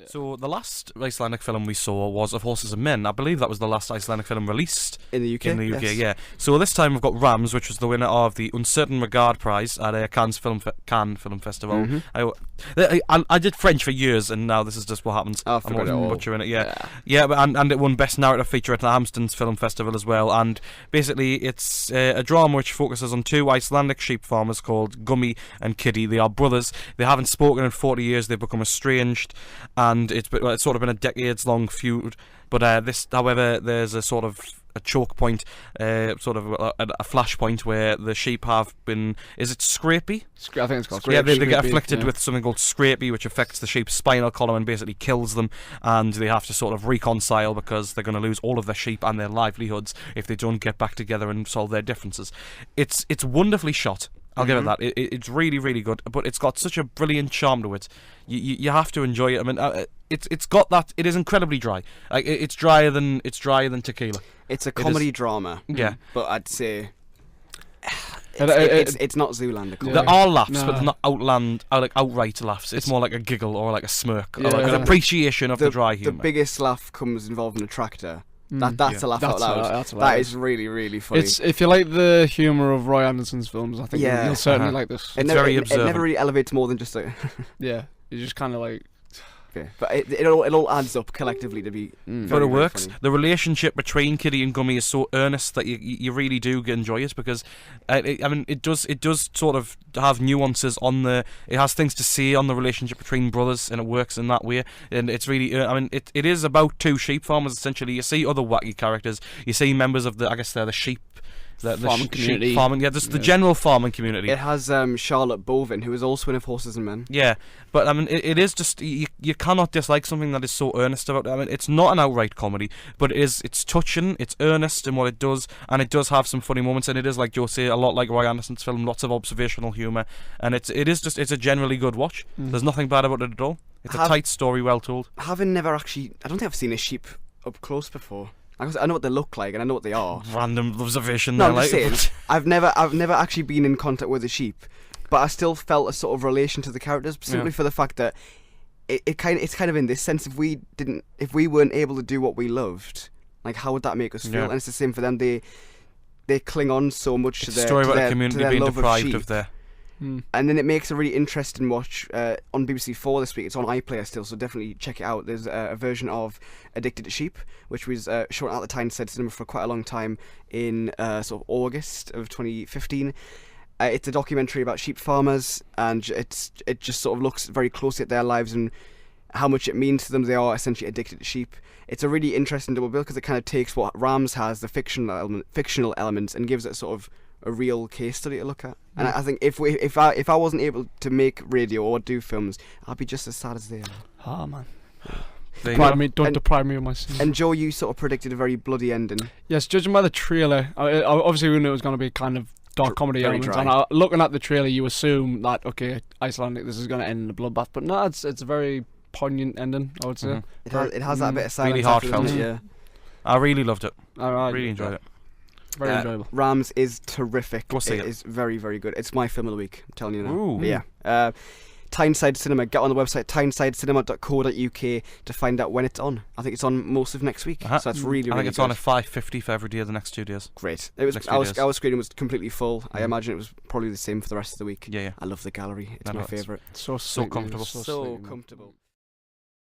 So the last Icelandic film we saw was Of Horses and Men. I believe that was the last Icelandic film released in the UK. Yes. Yeah. So this time we've got Rams, which was the winner of the Uncertain Regard Prize at Cannes Film Festival. I did French for years, and now this is just what happens. I'm butchering it. Yeah. And it won Best Narrative Feature at the Hamptons Film Festival as well. And basically, it's a drama which focuses on two Icelandic sheep farmers called Gummi and Kiddi. They are brothers. They haven't spoken in 40 years. They've become estranged, and it's sort of been a decades-long feud. But however, there's a sort of a choke point, sort of a flash point where the sheep have been. Is it scrapie? I think it's called scrapie. Yeah, they get afflicted with something called scrapie, which affects the sheep's spinal column and basically kills them. And they have to sort of reconcile because they're going to lose all of their sheep and their livelihoods if they don't get back together and solve their differences. It's wonderfully shot. I'll give it that. It's really, really good, but it's got such a brilliant charm to it. You have to enjoy it. I mean, it's got that. It is incredibly dry. Like it's drier than tequila. It's a comedy drama. Yeah, but I'd say it's not Zoolander. There are laughs, but they're not outright laughs. It's more like a giggle or like a smirk, or like an appreciation of the dry humour. The biggest laugh comes involving a tractor. That's a laugh out loud. That is really, really funny. If you like the humour of Roy Anderson's films, I think you'll certainly like this. It's very observant. It never really elevates more than just a... Yeah, you just kind of like... Yeah, but it all adds up collectively to be but it works. The relationship between Kiddi and Gummi is so earnest that you really do enjoy it, because it does sort of have nuances on the... It has things to say on the relationship between brothers, and it works in that way. And it's really... it is about two sheep farmers, essentially. You see other wacky characters. You see members of the... I guess they're the sheep... The farming community. The general farming community. It has Charlotte Bovin, who is also in Of Horses and Men. Yeah, but it is just you cannot dislike something that is so earnest about it. It's not an outright comedy, but it's touching, it's earnest in what it does, and it does have some funny moments. And it is, like Joe said, a lot like Roy Anderson's film, lots of observational humour, and it's a generally good watch. There's nothing bad about it at all. It's a tight story, well told. Having never actually, I don't think I've seen a sheep up close before. I know what they look like and I know what they are. Random observation. No, I'm just saying, I've never actually been in contact with a sheep, but I still felt a sort of relation to the characters simply for the fact that it's kind of in this sense. If we weren't able to do what we loved, like how would that make us feel? And it's the same for them. They cling on so much to their story about a community being love deprived of of their. And then it makes a really interesting watch on BBC4 this week. It's on iPlayer still, so definitely check it out. There's a version of Addicted to Sheep, which was shown at the Tyneside Cinema for quite a long time in sort of August of 2015. It's a documentary about sheep farmers, and it just sort of looks very closely at their lives and how much it means to them. They are essentially addicted to sheep. It's a really interesting double bill because it kind of takes what Rams has, the fictional elements, and gives it sort of a real case study to look at. And I think if I wasn't able to make radio or do films, I'd be just as sad as they are. Oh man. Don't deprive me of my sin. And Joe, you sort of predicted a very bloody ending. Yes, judging by the trailer, obviously we knew it was going to be kind of dark comedy elements. And looking at the trailer, you assume that Icelandic, this is going to end in a bloodbath. But no, it's a very poignant ending, I would say. It has that bit of silence. Really heartfelt. Yeah. I really loved it. I really enjoyed it. Very enjoyable. Rams is terrific. Go see it. It is very, very good. It's my film of the week, I'm telling you now. Ooh. But yeah. Tyneside Cinema. Get on the website tynesidecinema.co.uk to find out when it's on. I think it's on most of next week. So that's really, really I think it's good. on at 5:50 for every day of the next 2 days. Great. Our screening was completely full. I imagine it was probably the same for the rest of the week. Yeah. I love the gallery. It's my favourite. So comfortable. So comfortable.